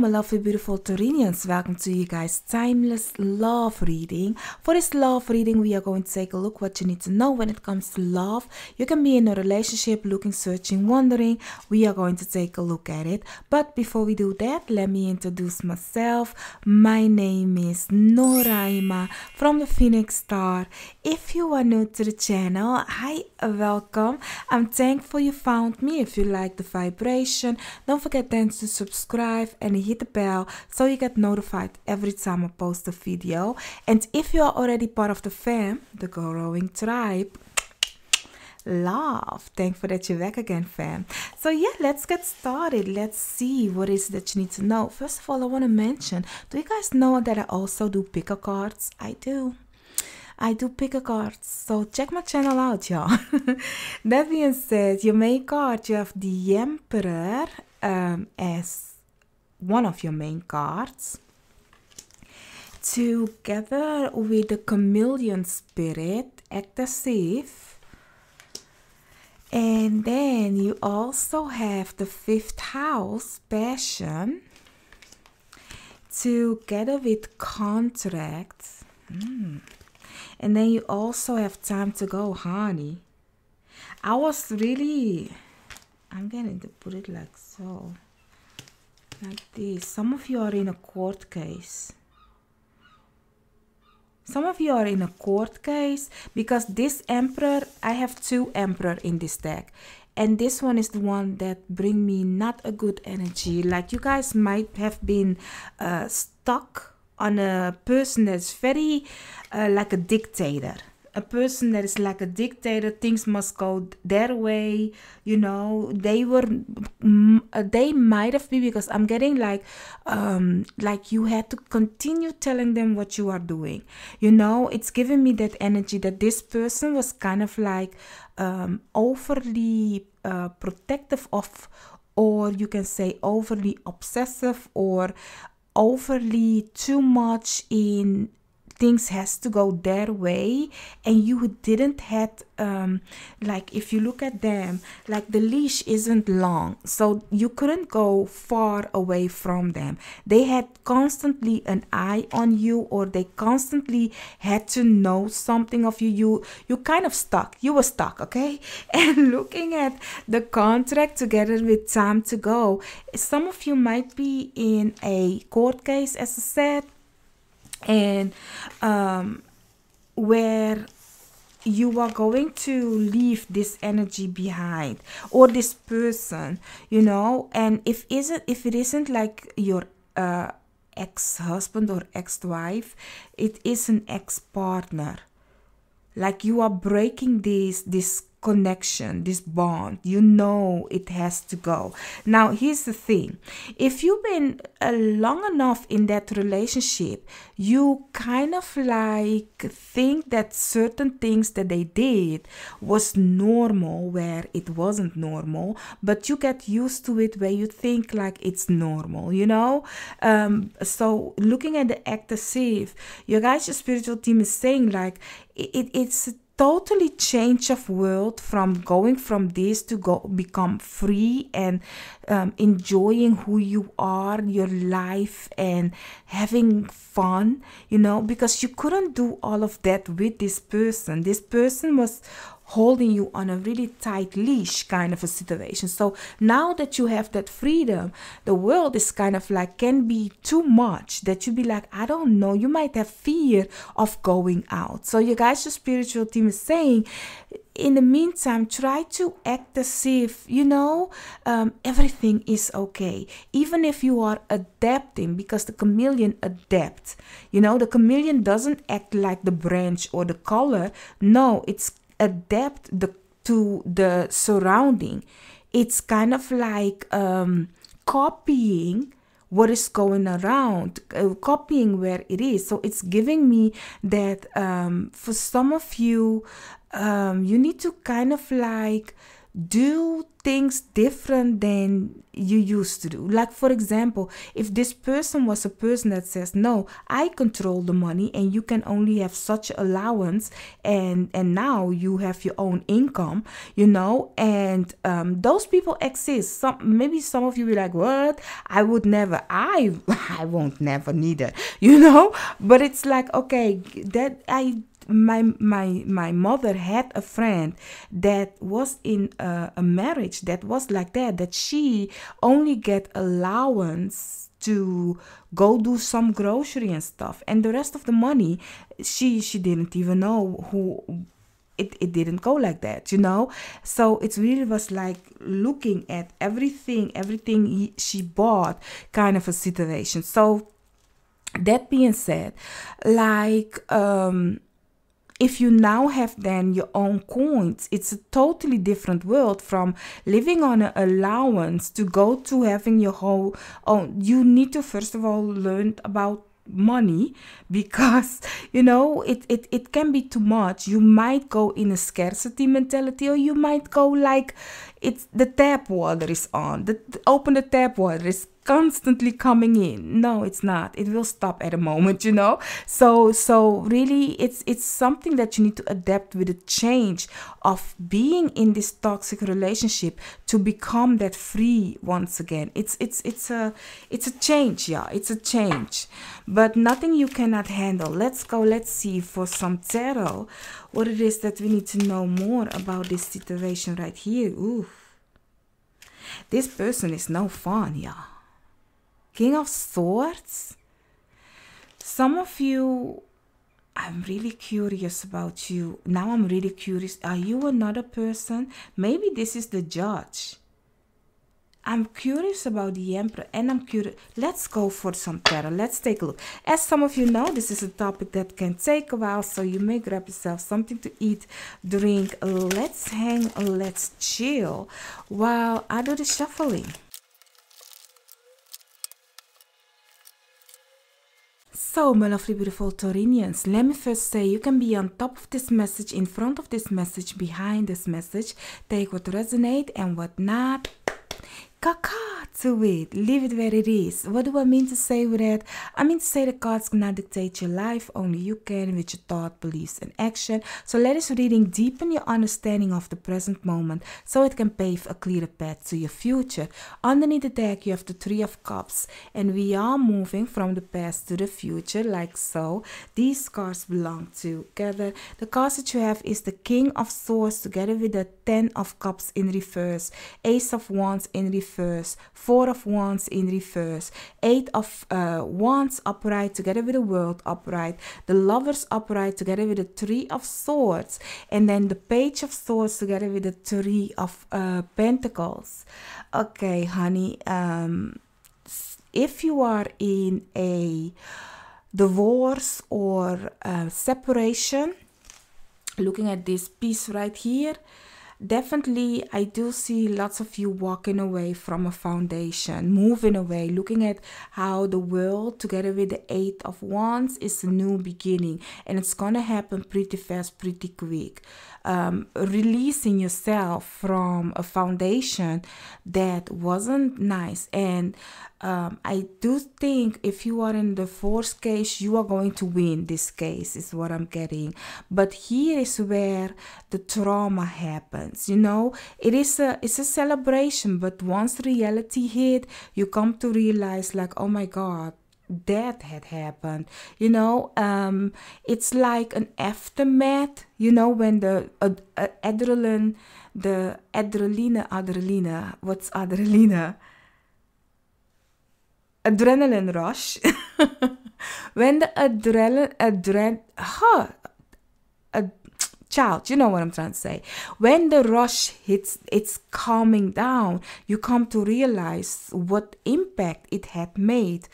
my lovely beautiful Taurinians. Welcome to you guys' timeless love reading. For this love reading, we are going to take a look what you need to know when it comes to love. You can be in a relationship, looking, searching, wondering. We are going to take a look at it. But before we do that, let me introduce myself. My name is Noraima from the Phoenix Star. If you are new to the channel, hi, welcome. I'm thankful you found me. If you like the vibration, don't forget then to subscribe and hit the bell so you get notified every time I post a video. And if you are already part of the fam, the growing tribe, love, thankful that you're back again, fam. So yeah, let's get started. Let's see what is that you need to know. First of all, I want to mention, do you guys know that I also do picker cards? I do picker cards, so check my channel out, y'all. That being said, your main card, you have the Emperor as one of your main cards, together with the Chameleon Spirit, excessive. And then you also have the 5th house, Passion, together with Contract. And then you also have Time to Go, Honey. I'm going to put it like so. Like this. Some of you are in a court case. Because this Emperor, I have 2 Emperor in this deck. And this one is the one that bring me not a good energy. Like you guys might have been stuck on a person that's very like a dictator. A person that is like a dictator, things must go their way, you know. They might have been, because I'm getting like you had to continue telling them what you are doing, you know. It's giving me that energy that this person was kind of like overly protective of, or you can say overly obsessive, or overly too much in things has to go their way, and you didn't had like, if you look at them, like the leash isn't long, so you couldn't go far away from them. They had constantly an eye on you, or they constantly had to know something of you. You kind of stuck. You were stuck, okay? And looking at the Contract together with Time to Go, some of you might be in a court case, as I said, and where you are going to leave this energy behind, or this person, you know. And if it isn't like your ex-husband or ex-wife, it is an ex-partner. Like you are breaking this connection, this bond, you know, it has to go. Now here's the thing, if you've been long enough in that relationship, you kind of like think that certain things that they did was normal where it wasn't normal, but you get used to it where you think like it's normal, you know. So looking at the excessive, your guys' spiritual team is saying like it's totally change of world, from going from this to go become free and enjoying who you are, your life, and having fun, you know, because you couldn't do all of that with this person. This person was holding you on a really tight leash kind of a situation. So now that you have that freedom, the world is kind of like, can be too much, that you be like, I don't know, you might have fear of going out. So you guys, your spiritual team is saying, in the meantime, try to act as if, you know, everything is okay. Even if you are adapting, because the chameleon adapts. You know, the chameleon doesn't act like the branch or the color. No, it's adapt to the surrounding. It's kind of like copying what is going around, copying where it is. So it's giving me that for some of you, you need to kind of like do things different than you used to do. Like, for example, if this person was a person that says, no, I control the money and you can only have such allowance, and now you have your own income, you know, and those people exist. Maybe some of you be like, what? I would never, I won't never neither, you know. But it's like, okay, that my mother had a friend that was in a marriage that was like that she only get allowance to go do some grocery and stuff, and the rest of the money she didn't even know who. It didn't go like that, you know. So it really was like looking at everything she bought kind of a situation. So that being said, like if you now have then your own coins, it's a totally different world from living on an allowance to go to having your whole own. You need to first of all learn about money, because you know it can be too much. You might go in a scarcity mentality, or you might go like, it's the tap water is on, open the tap water is constantly coming in. No, it's not. It will stop at a moment, you know. So really it's something that you need to adapt with the change of being in this toxic relationship to become that free once again. It's a change, yeah. It's a change, but nothing you cannot handle. Let's see for some tarot what it is that we need to know more about this situation right here. Ooh, this person is no fun, yeah. King of Swords. Some of you, I'm really curious about you. Now I'm really curious. Are you another person? Maybe this is the Judge. I'm curious about the Emperor, and I'm curious. Let's go for some tarot. Let's take a look. As some of you know, this is a topic that can take a while, so you may grab yourself something to eat, drink. Let's hang, let's chill while I do the shuffling. So, my lovely, beautiful Taurinians, let me first say you can be on top of this message, in front of this message, behind this message. Take what resonates and what not. Caca to it. Leave it where it is. What do I mean to say with that? I mean to say the cards cannot dictate your life. Only you can with your thought, beliefs, and action. So let this reading deepen your understanding of the present moment so it can pave a clearer path to your future. Underneath the deck, you have the Three of Cups. And we are moving from the past to the future, like so. These cards belong together. The cards that you have is the King of Swords together with the Ten of Cups in reverse. Ace of Wands in reverse, Four of Wands in reverse, Eight of Wands upright together with the World upright, the Lovers upright together with the Three of Swords, and then the Page of Swords together with the Three of Pentacles. Okay, honey, if you are in a divorce or separation, looking at this piece right here, definitely I do see lots of you walking away from a foundation, moving away, looking at how the World together with the Eight of Wands is a new beginning, and it's gonna happen pretty fast, pretty quick. Releasing yourself from a foundation that wasn't nice. And I do think if you are in the divorce case, you are going to win this case, is what I'm getting. But here is where the trauma happens, you know. It's a celebration, but once reality hit, you come to realize like, oh my God, that had happened, you know. It's like an aftermath, you know, when the adrenaline, what's adrenaline? Adrenaline rush. When the child, you know what I'm trying to say. When the rush hits, it's calming down. You come to realize what impact it had made,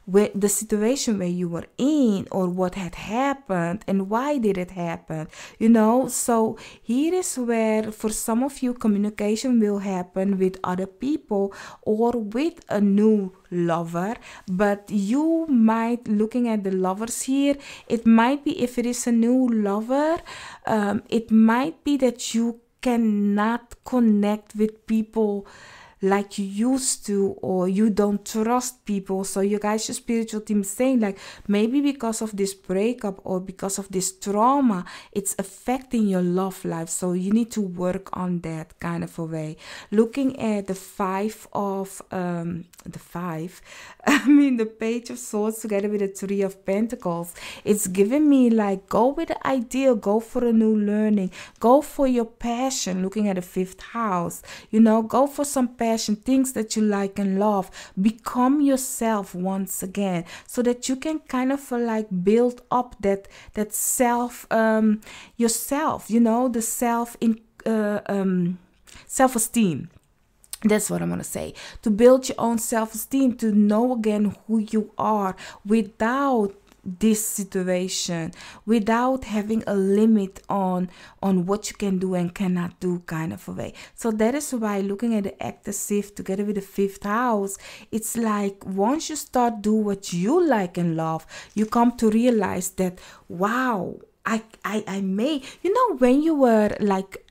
where the situation where you were in, or what had happened and why did it happen, you know. So here is where for some of you communication will happen with other people or with a new lover. But you might, looking at the lovers here, it might be, if it is a new lover, it might be that you cannot connect with people like you used to, or you don't trust people. So you guys, your spiritual team is saying like maybe because of this breakup or because of this trauma, it's affecting your love life. So you need to work on that kind of a way. Looking at the the Page of Swords together with the Three of Pentacles, it's giving me like go with the ideal, go for a new learning, go for your passion. Looking at the 5th house, go for some passion, things that you like and love. Become yourself once again, so that you can kind of like build up that self, yourself, the self-esteem. That's what I'm going to say. To build your own self-esteem, to know again who you are without this situation, without having a limit on what you can do and cannot do kind of a way. So that is why looking at the active together with the 5th house, it's like once you start do what you like and love, you come to realize that, wow, I may, when you were like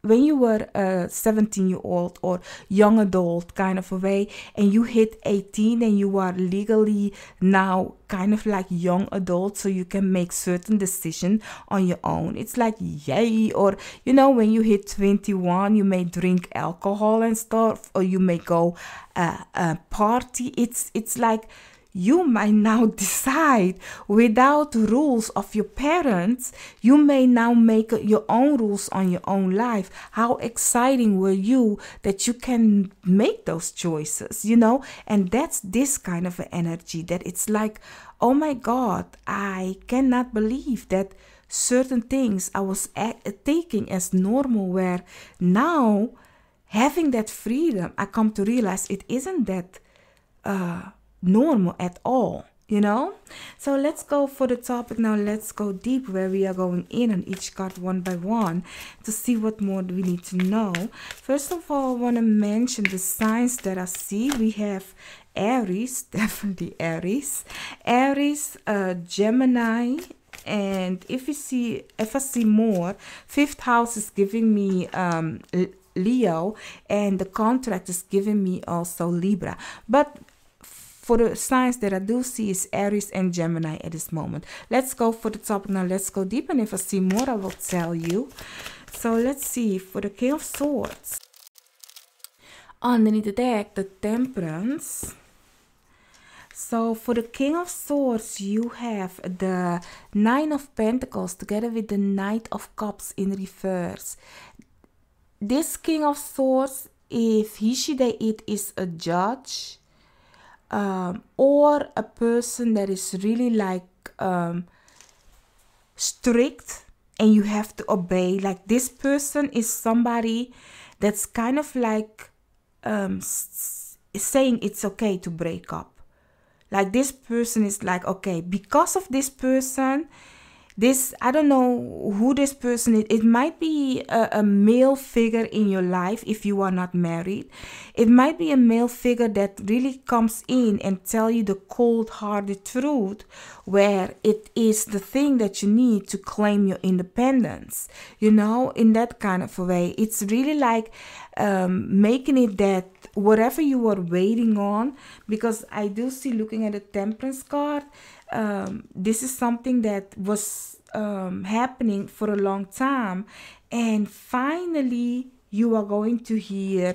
when you were a 17-year-old or young adult kind of a way, and you hit 18 and you are legally now kind of like young adult, so you can make certain decisions on your own. It's like yay. Or when you hit 21, you may drink alcohol and stuff, or you may go party. It's like you might now decide without rules of your parents. You may now make your own rules on your own life. How exciting were you that you can make those choices, and that's this kind of an energy that it's like, oh my God, I cannot believe that certain things I was taking as normal, where now having that freedom, I come to realize it isn't that normal at all, So let's go for the topic now. Let's go deep, where we are going in on each card one by one to see what more we need to know. First of all, I want to mention the signs that I see. We have Aries, definitely Aries, Gemini, and if I see more, 5th house is giving me Leo, and the contract is giving me also Libra. But for the signs that I do see is Aries and Gemini at this moment. Let's go for the topic now. Let's go deep, and if I see more, I will tell you. So let's see, for the King of Swords, underneath the deck, the Temperance. So for the King of Swords, you have the 9 of Pentacles together with the Knight of Cups in reverse. This King of Swords, if he, she, they, it is a judge, or a person that is really like strict and you have to obey. Like this person is somebody that's kind of like saying it's okay to break up. Like this person is like, okay, because of this person, I don't know who this person is. It might be a male figure in your life if you are not married. It might be a male figure that really comes in and tell you the cold-hearted truth, where it is the thing that you need to claim your independence. In that kind of a way. It's really like making it that whatever you are waiting on, because I do see, looking at the Temperance card, this is something that was happening for a long time, and finally you are going to hear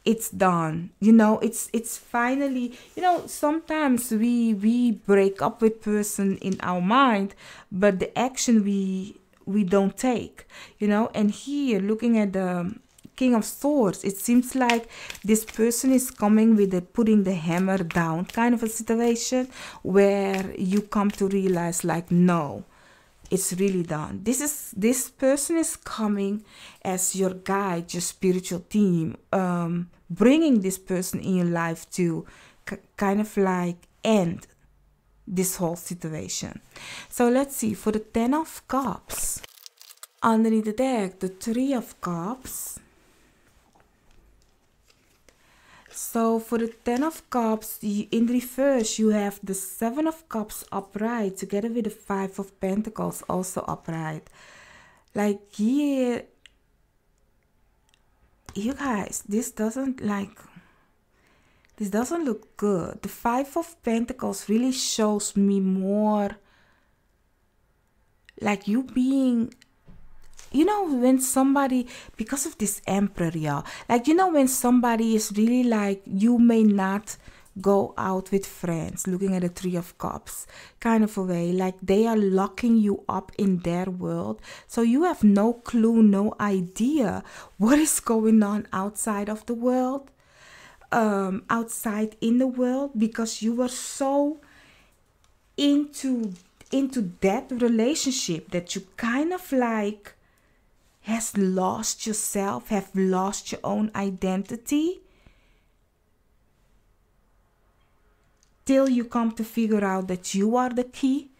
it's done. It's finally, sometimes we break up with person in our mind, but the action we don't take, and here looking at the King of Swords, it seems like this person is coming with putting the hammer down kind of a situation, where you come to realize like, no, it's really done. This person is coming as your guide, your spiritual team, bringing this person in your life to kind of like end this whole situation. So let's see, for the 10 of Cups, underneath the deck, the 3 of Cups. So for the 10 of Cups, in reverse, you have the 7 of Cups upright together with the 5 of Pentacles also upright. Like here, you guys, this doesn't look good. The Five of Pentacles really shows me more like you being, when somebody, because of this Emperor, y'all, like, when somebody is really like, you may not go out with friends, looking at the Three of Cups, kind of a way, like they are locking you up in their world. So you have no clue, no idea what is going on outside of the world, outside in the world, because you were so into that relationship that you kind of like has lost yourself, have lost your own identity, till you come to figure out that you are the key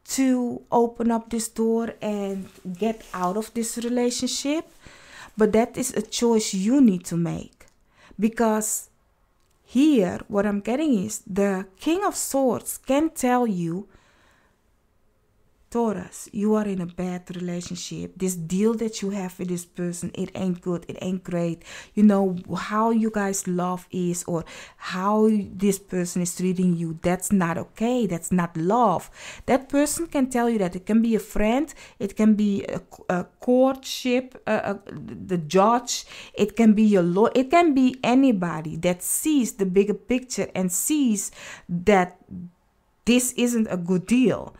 to open up this door and get out of this relationship. But that is a choice you need to make, because here what I'm getting is the King of Swords can tell you, Taurus, you are in a bad relationship. This deal that you have with this person, it ain't good. It ain't great. You know how you guys love is, or how this person is treating you. That's not okay. That's not love. That person can tell you that. It can be a friend. It can be a courtship, the judge. It can be your lawyer. It can be anybody that sees the bigger picture and sees that this isn't a good deal.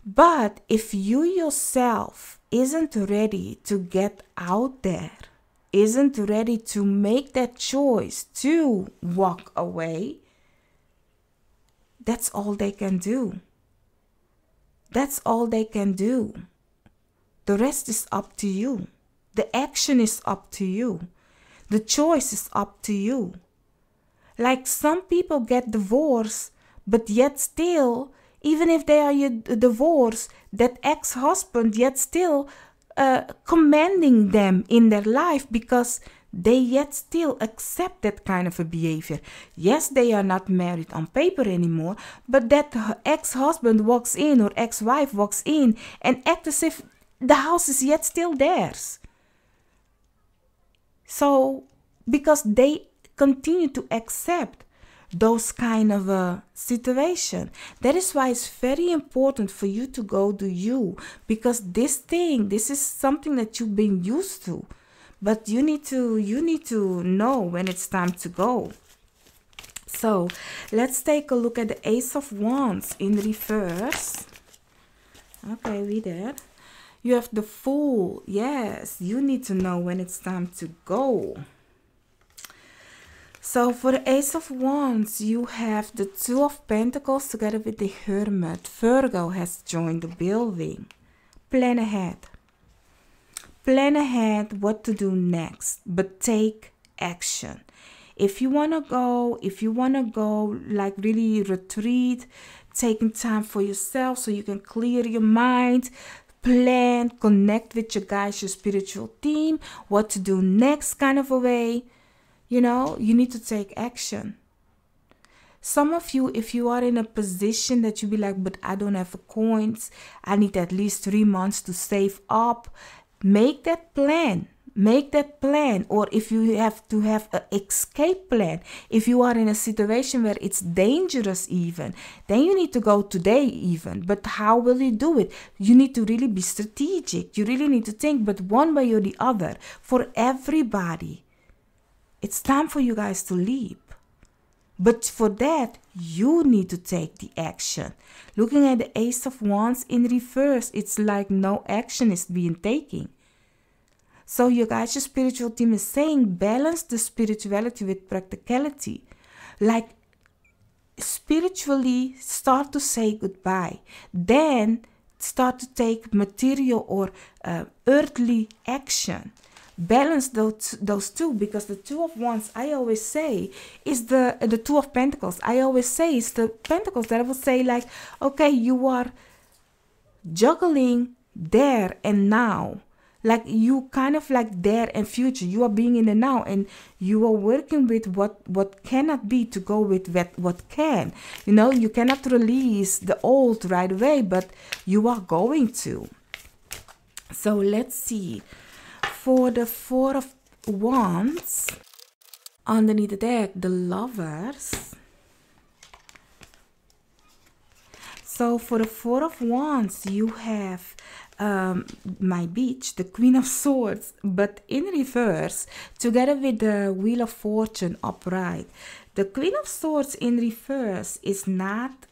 But if you yourself isn't ready to get out there, isn't ready to make that choice to walk away, that's all they can do. That's all they can do. The rest is up to you. The action is up to you. The choice is up to you. Like some people get divorced, but yet still, even if they are divorced, that ex-husband yet still commanding them in their life, because they yet still accept that kind of a behavior. Yes, they are not married on paper anymore, but that ex-husband walks in or ex-wife walks in and acts as if the house is yet still theirs. So, because they continue to accept those kind of a situation. That is why it's very important for you to go do you, because this is something that you've been used to, but you need to know when it's time to go. So let's take a look at the Ace of Wands in reverse. Okay, we there. You have the Fool. Yes, you need to know when it's time to go. So for the Ace of Wands, you have the Two of Pentacles together with the Hermit. Virgo has joined the building. Plan ahead. Plan ahead what to do next, but take action. If you want to go like really retreat, taking time for yourself so you can clear your mind, plan, connect with your guys, your spiritual team, what to do next kind of a way. You know, you need to take action. Some of you, if you are in a position that you be like, but I don't have coins, I need at least 3 months to save up, make that plan. Make that plan. Or if you have to have an escape plan, if you are in a situation where it's dangerous even, then you need to go today even. But how will you do it? You need to really be strategic. You really need to think, but one way or the other, for everybody. It's time for you guys to leap. But for that, you need to take the action. Looking at the Ace of Wands in reverse, it's like no action is being taken. So you guys, your spiritual team is saying, balance the spirituality with practicality. Like spiritually start to say goodbye. Then start to take material or earthly action. Balance those two, because the Two of Wands, I always say, is the Two of Pentacles. I always say it's the Pentacles that I will say like, okay, you are juggling there and now. Like you kind of like there and future. You are being in the now, and you are working with what cannot be to go with what can. You know, you cannot release the old right away, but you are going to. So let's see. For the Four of Wands. Underneath the deck, the Lovers. So for the Four of Wands, you have my Beach, the Queen of Swords, but in reverse, together with the Wheel of Fortune upright. The Queen of Swords in reverse is not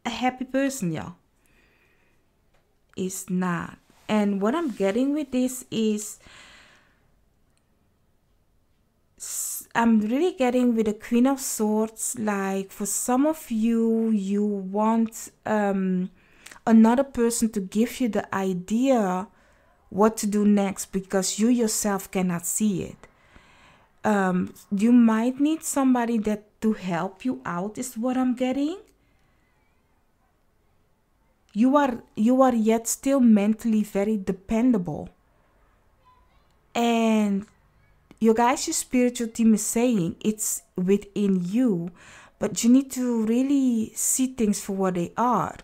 a happy person, y'all. It's not. And what I'm getting with this is, I'm really getting with the Queen of Swords, like for some of you, you want another person to give you the idea what to do next because you yourself cannot see it. You might need somebody that to help you out is what I'm getting. You are yet still mentally very dependable. And your guys, your spiritual team is saying it's within you, but you need to really see things for what they are.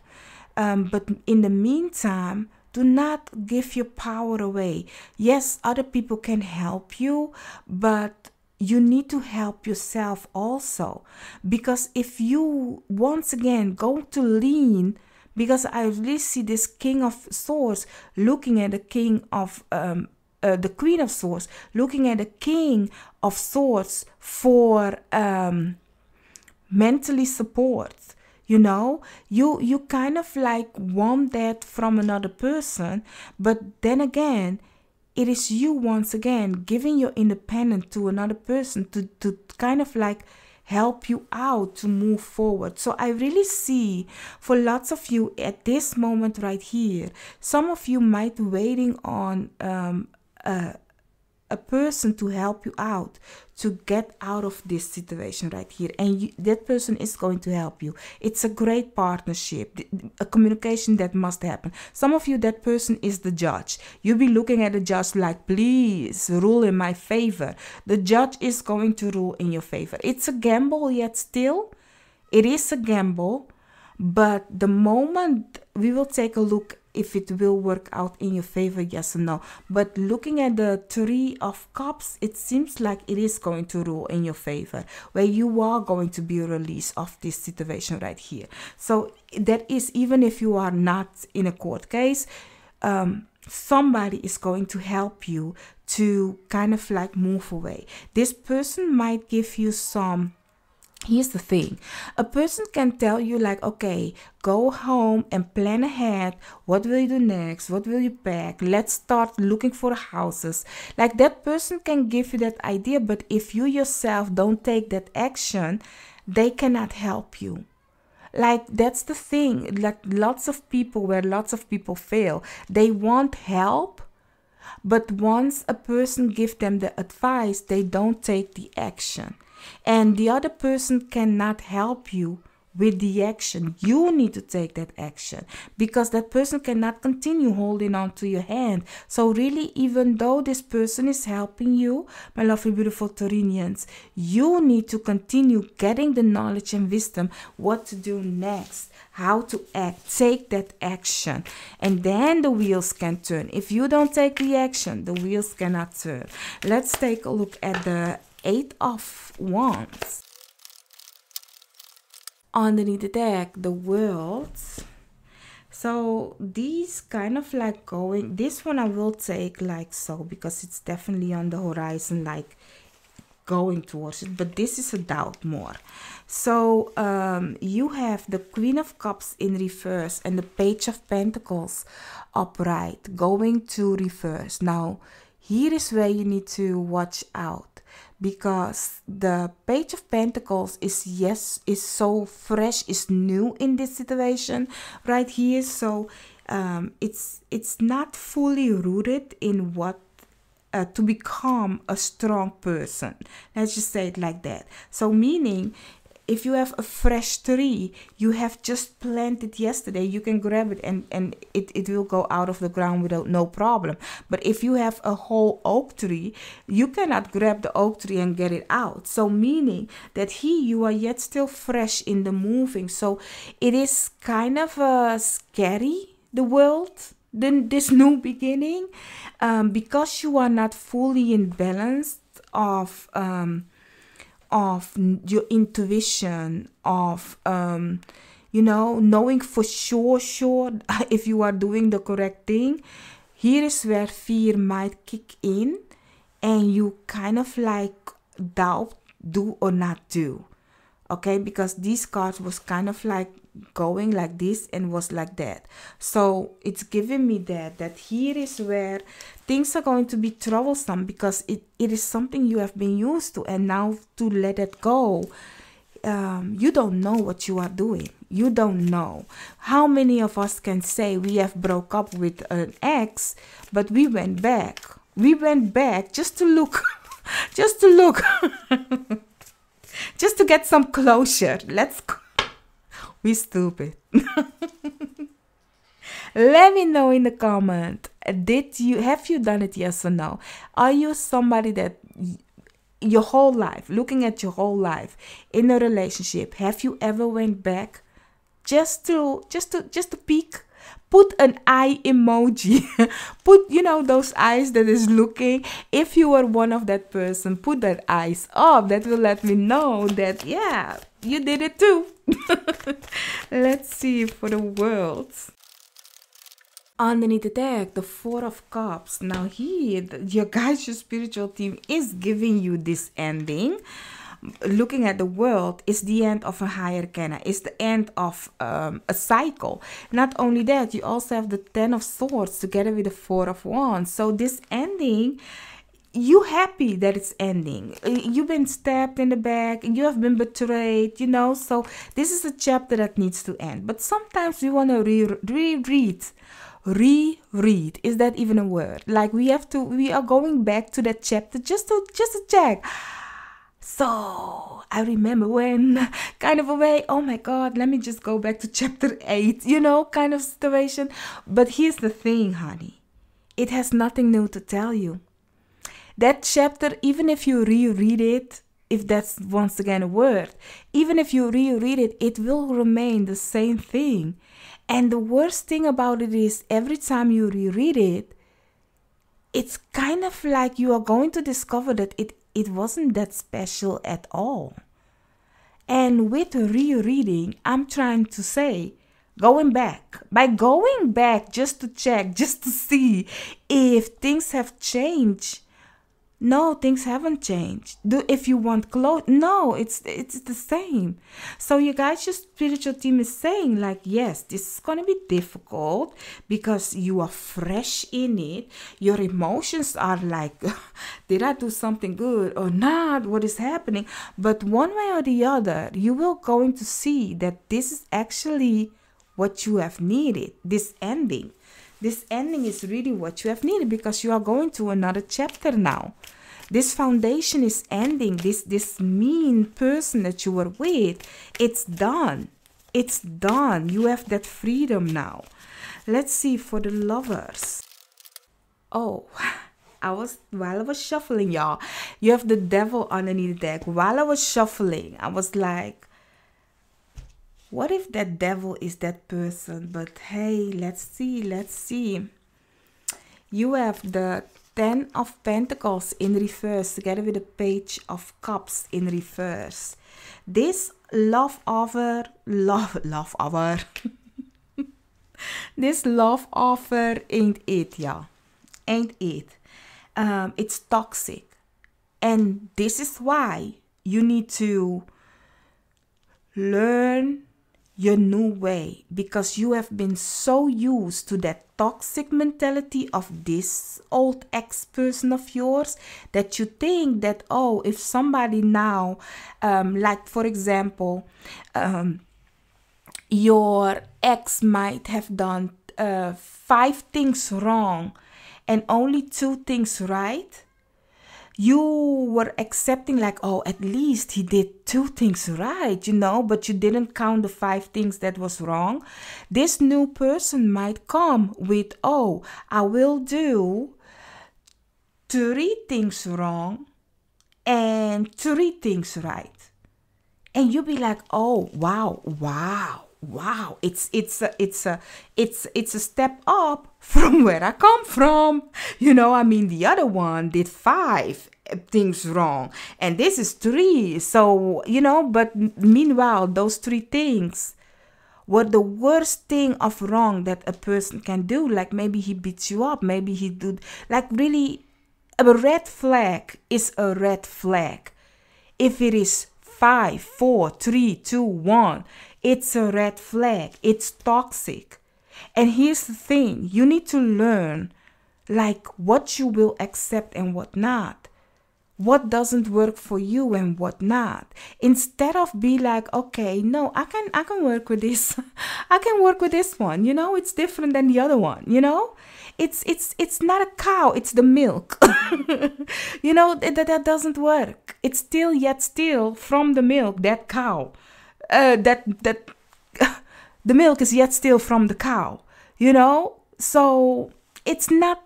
But in the meantime, do not give your power away. Yes, other people can help you, but you need to help yourself also. Because if you, once again, go to lean, because I really see this King of Swords looking at the King of the Queen of Swords, looking at the King of Swords for mentally support. You know, you kind of like want that from another person, but then again, it is you once again giving your independence to another person to kind of like help you out to move forward. So I really see for lots of you at this moment right here, some of you might be waiting on a person to help you out to get out of this situation right here, and that person is going to help you. It's a great partnership, a communication that must happen. Some of you, that person is the judge. You'll be looking at the judge like, please rule in my favor. The judge is going to rule in your favor. It's a gamble, yet still it is a gamble, but the moment we will take a look if it will work out in your favor, yes or no. But looking at the Three of Cups, it seems like it is going to rule in your favor, where you are going to be released of this situation right here. So that is, even if you are not in a court case, somebody is going to help you to kind of like move away. This person might give you some. Here's the thing. A person can tell you like, okay, go home and plan ahead. What will you do next? What will you pack? Let's start looking for houses. Like, that person can give you that idea, but if you yourself don't take that action, they cannot help you. Like, that's the thing. Like, lots of people, where lots of people fail, they want help, but once a person gives them the advice, they don't take the action. And the other person cannot help you with the action. You need to take that action, because that person cannot continue holding on to your hand. So really, even though this person is helping you, my lovely, beautiful Taurinians, you need to continue getting the knowledge and wisdom what to do next, how to act. Take that action, and then the wheels can turn. If you don't take the action, the wheels cannot turn. Let's take a look at the Eight of Wands. Underneath the deck, the World. So these kind of like going, this one I will take like so, because it's definitely on the horizon, like going towards it, but this is a doubt more. So you have the Queen of Cups in reverse and the Page of Pentacles upright going to reverse. Now here is where you need to watch out, because the Page of Pentacles is so fresh, is new in this situation right here. So it's not fully rooted in what to become a strong person. Let's just say it like that. So meaning, if you have a fresh tree, you have just planted yesterday, you can grab it and it will go out of the ground without no problem. But if you have a whole oak tree, you cannot grab the oak tree and get it out. So meaning that here you are yet still fresh in the moving. So it is kind of scary, the world this new beginning, because you are not fully in balance of your intuition, of knowing for sure if you are doing the correct thing. Here is where fear might kick in, and you kind of like doubt, do or not do. Okay, because these cards was kind of like going like this and was like that. So it's giving me that here is where things are going to be troublesome, because it is something you have been used to, and now to let it go, you don't know what you are doing. You don't know. How many of us can say we have broke up with an ex, but we went back just to look just to look just to get some closure. Let's go. We stupid. Let me know in the comment, have you done it, yes or no? Are you somebody that your whole life, looking at your whole life in a relationship, have you ever went back just to peek? Put an eye emoji. Put, those eyes that is looking. If you were one of that person, put that eyes up. That will let me know that, yeah, you did it too. Let's see for the world. Underneath the deck, the Four of Cups. Now here, your guys, your spiritual team is giving you this ending. Looking at the world, is the end of a higher arcana. It's the end of a cycle. Not only that, you also have the Ten of Swords together with the Four of Wands. So this ending, you happy that it's ending. You've been stabbed in the back, and you have been betrayed, So this is a chapter that needs to end. But sometimes we want to reread. Is that even a word? Like we are going back to that chapter just to check. So I remember when, kind of a way, oh my God, let me just go back to chapter 8, kind of situation. But here's the thing, honey. It has nothing new to tell you. That chapter, even if you reread it, if that's once again a word, even if you reread it, it will remain the same thing. And the worst thing about it is, every time you reread it, it's kind of like you are going to discover that it wasn't that special at all. And with rereading, I'm trying to say, going back just to check, just to see if things have changed. No, things haven't changed. If you want clothes, no, it's the same. So you guys, your spiritual team is saying like, yes, this is going to be difficult because you are fresh in it. Your emotions are like, did I do something good or not? What is happening? But one way or the other, you will going to see that this is actually what you have needed. This ending is really what you have needed, because you are going to another chapter now. This foundation is ending. This mean person that you were with, it's done. It's done. You have that freedom now. Let's see for the lovers. Oh, while I was shuffling, y'all, you have the Devil underneath the deck. While I was shuffling, I was like, what if that devil is that person? But hey, let's see. You have the Ten of Pentacles in reverse together with the Page of Cups in reverse. This love offer. This love offer ain't it, y'all. Ain't it. It's toxic. And this is why you need to learn your new way, because you have been so used to that toxic mentality of this old ex-person of yours that you think that, oh, if somebody now, like for example, your ex might have done 5 things wrong and only 2 things right, you were accepting like, oh, at least he did 2 things right, but you didn't count the 5 things that was wrong. This new person might come with, oh, I will do 3 things wrong and 3 things right. And you'll be like, oh, wow. wow, it's a step up from where I come from. I mean, the other one did 5 things wrong, and this is 3. So, but meanwhile, those 3 things were the worst thing of wrong that a person can do. Like maybe he beats you up, maybe he do, like really, a red flag is a red flag. If it is 5, 4, 3, 2, 1, it's a red flag. It's toxic. And here's the thing, you need to learn like what you will accept and what not. What doesn't work for you and what not. Instead of be like, okay, no, I can work with this. I can work with this one. It's different than the other one. It's not a cow. It's the milk. That doesn't work. It's still from the milk. That cow. That the milk is yet still from the cow. So it's not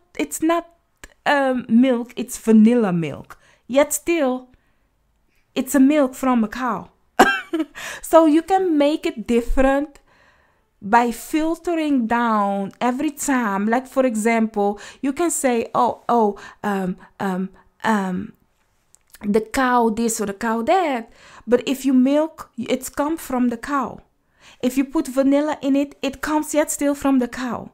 milk. It's vanilla milk. Yet still, it's a milk from a cow. So you can make it different by filtering down every time. Like, for example, you can say, the cow this or the cow that. But if you milk, it's come from the cow. If you put vanilla in it, it comes yet still from the cow.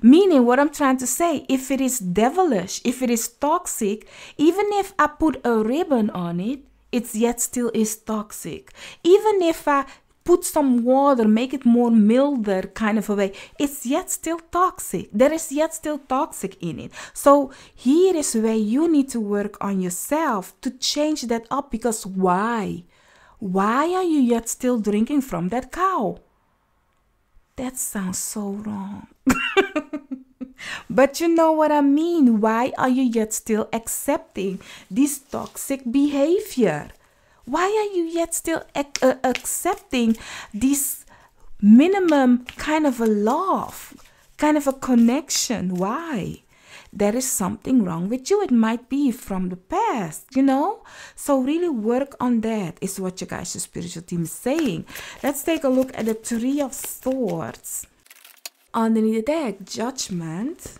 Meaning, what I'm trying to say, if it is devilish, if it is toxic, even if I put a ribbon on it, it's yet still is toxic. Even if I put some water, make it more milder kind of a way, it's yet still toxic. There is yet still toxic in it. So here is where you need to work on yourself to change that up. Because why? Why are you yet still drinking from that cow? That sounds so wrong. But you know what I mean. Why are you yet still accepting this toxic behavior? Why are you yet still accepting this minimum kind of a love, kind of a connection? Why? There is something wrong with you. It might be from the past, So really work on that is what you guys, your spiritual team, is saying. Let's take a look at the 3 of Swords. Underneath the deck, Judgment.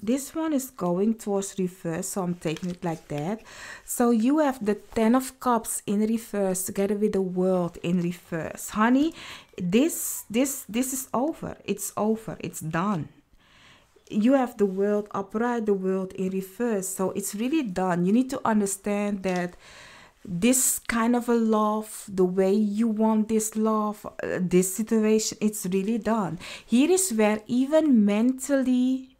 This one is going towards reverse, so I'm taking it like that. So you have the 10 of Cups in reverse together with the World in reverse. Honey, this is over. It's over. It's done. You have the World upright, the World in reverse. So it's really done. You need to understand that this kind of a love, the way you want this love, this situation, it's really done. Here is where even mentally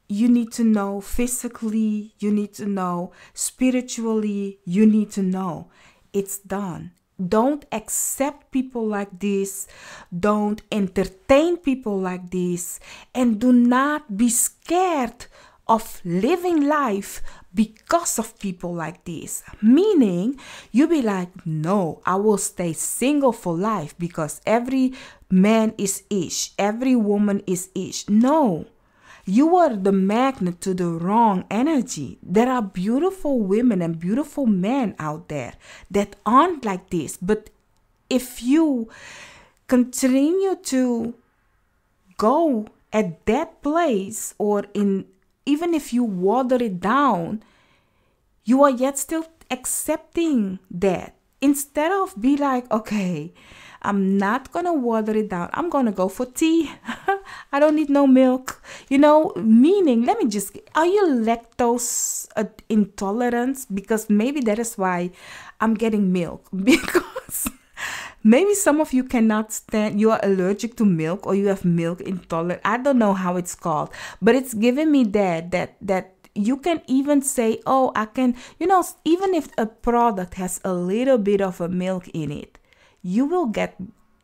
you need to know, physically you need to know, spiritually you need to know. It's done. Don't accept people like this. Don't entertain people like this. And do not be scared of living life because of people like this. Meaning, you be like, no, I will stay single for life because every man is ish, every woman is ish. No, you are the magnet to the wrong energy. There are beautiful women and beautiful men out there that aren't like this. But if you continue to go at that place, or even if you water it down, you are yet still accepting that. Instead of be like, okay, I'm not going to water it down. I'm going to go for tea. I don't need no milk. Meaning, let me just, are you lactose intolerant? Because maybe that is why I'm getting milk. Because maybe some of you cannot stand, you are allergic to milk, or you have milk intolerant. I don't know how it's called, but it's giving me that you can even say, oh, I can, even if a product has a little bit of a milk in it, you will get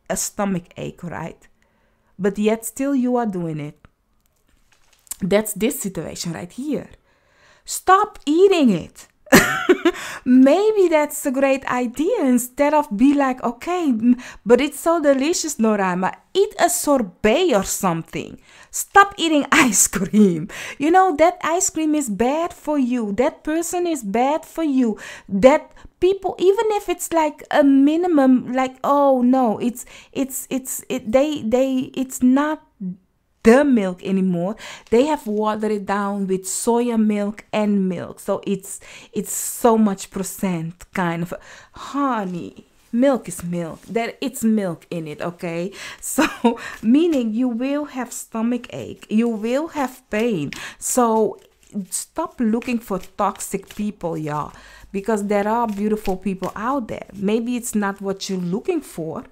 a stomach ache, right? But yet still you are doing it. That's this situation right here. Stop eating it. Maybe that's a great idea. Instead of be like, okay, but it's so delicious, Norama. Eat a sorbet or something. Stop eating ice cream. That ice cream is bad for you. That person is bad for you. That people, even if it's like a minimum, like, oh no, it's not the milk anymore. They have watered it down with soya milk and milk, so it's so much percent kind of. Honey, milk is milk, that it's milk in it, okay? So meaning you will have stomach ache, you will have pain. So stop looking for toxic people, y'all, because there are beautiful people out there. Maybe it's not what you're looking for,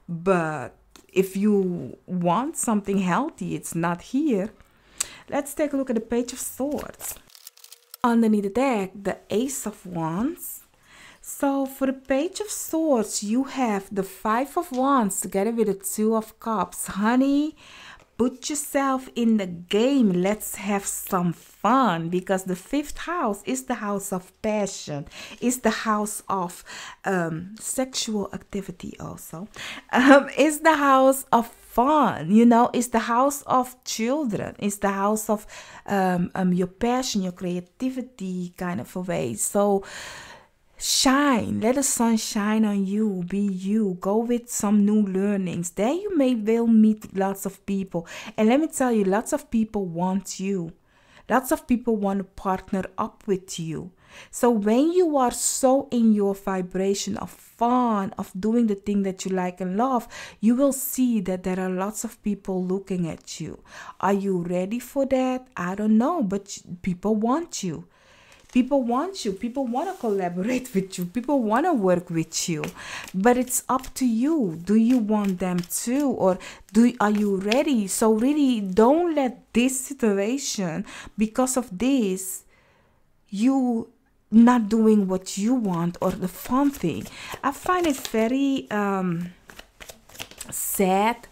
but if you want something healthy, it's not here. Let's take a look at the Page of Swords. Underneath the deck, the Ace of Wands. So for the Page of Swords, you have the Five of Wands together with the Two of Cups. Honey, put yourself in the game. Let's have some fun, because the fifth house is the house of passion. It's the house of sexual activity also. It's the house of fun, you know. It's the house of children. It's the house of your passion, your creativity kind of a way. So shine, let the sun shine on you, be you, go with some new learnings. There you will meet lots of people, and let me tell you, lots of people want you, lots of people want to partner up with you. So when you are so in your vibration of fun, of doing the thing that you like and love, you will see that there are lots of people looking at you. Are you ready for that? I don't know, but people want you. People want you. People want to collaborate with you. People want to work with you. But it's up to you. Do you want them too? Or are you ready? So really, don't let this situation, because of this, you not doing what you want or the fun thing. I find it very sad.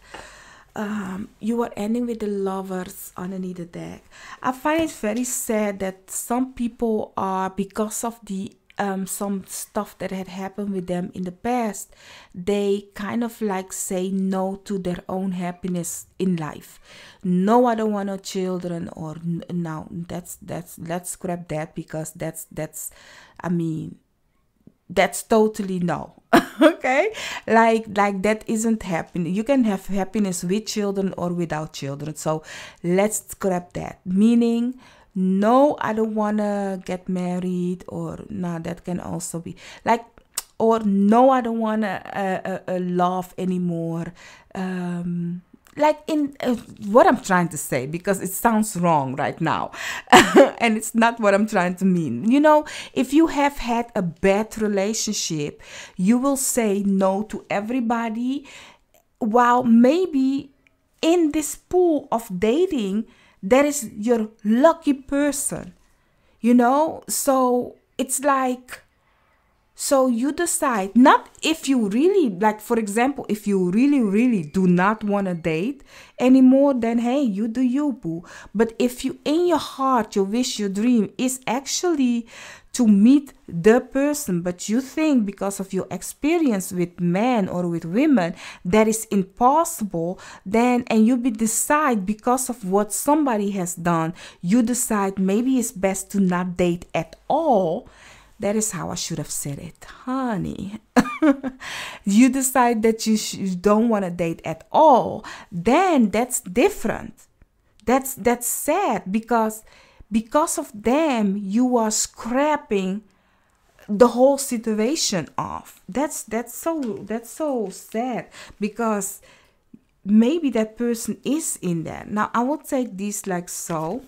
You are ending with the Lovers underneath the deck. I find it very sad that some people are, because of the some stuff that had happened with them in the past, they kind of like say no to their own happiness in life. No, I don't want no children, or no, that's let's scrap that, because that's I mean, that's totally no. Okay, like that isn't happening. You can have happiness with children or without children, so let's scrap that. Meaning, no, I don't want to get married, or no, that can also be like, or no, I don't want to love anymore. Like in what I'm trying to say, because it sounds wrong right now and it's not what I'm trying to mean. You know, if you have had a bad relationship, you will say no to everybody, while maybe in this pool of dating there is your lucky person, you know. So it's like, so you decide, not if you really, like, for example, if you really do not want to date anymore, then hey, you do you, boo. But if you, in your heart, your wish, your dream is actually to meet the person, but you think because of your experience with men or with women that is impossible, then, and you decide because of what somebody has done, you decide maybe it's best to not date at all. That is how I should have said it, honey. You decide that you don't want to date at all, then that's different. That's sad, because of them you are scrapping the whole situation off. That's so sad, because maybe that person is in there. Now I will take this like so.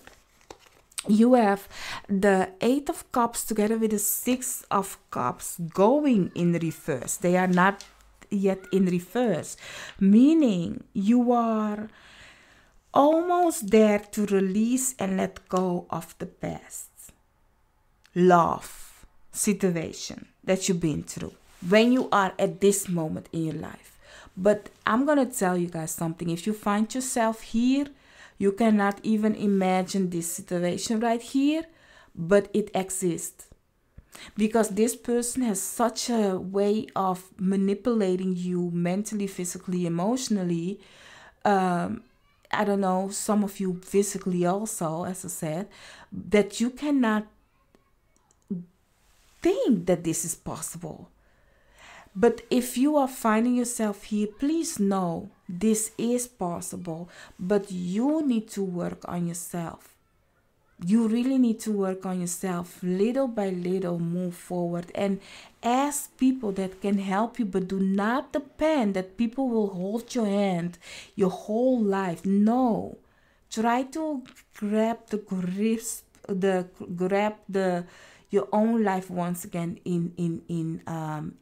You have the Eight of Cups together with the Six of Cups going in reverse. They are not yet in reverse, meaning you are almost there to release and let go of the past love situation that you've been through when you are at this moment in your life. But I'm going to tell you guys something. If you find yourself here, you cannot even imagine this situation right here, but it exists. Because this person has such a way of manipulating you mentally, physically, emotionally. I don't know, some of you physically also, as I said, that you cannot think that this is possible. But if you are finding yourself here, please know this is possible, but you need to work on yourself. You really need to work on yourself. Little by little, move forward and ask people that can help you, but do not depend that people will hold your hand your whole life. No. Try to grab your own life once again in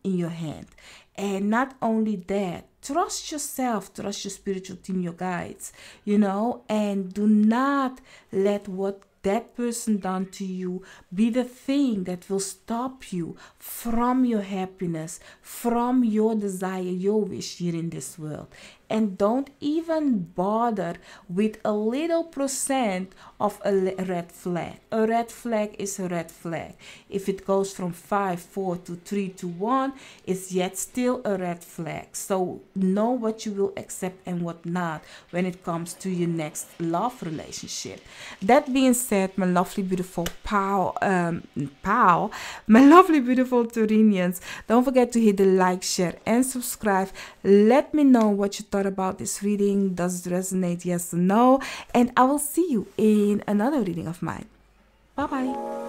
your hand. And not only that, trust yourself, trust your spiritual team, your guides, and do not let what that person done to you be the thing that will stop you from your happiness, from your desire, your wish here in this world. And don't even bother with a little percent of a red flag. A red flag is a red flag. If it goes from 5, 4 to 3 to 1, it's yet still a red flag. So know what you will accept and what not when it comes to your next love relationship. That being said, my lovely, beautiful my lovely, beautiful Taurinians, don't forget to hit the like, share, and subscribe. Let me know what you thought about this reading. Does it resonate? Yes or no? And I will see you in another reading of mine. Bye bye.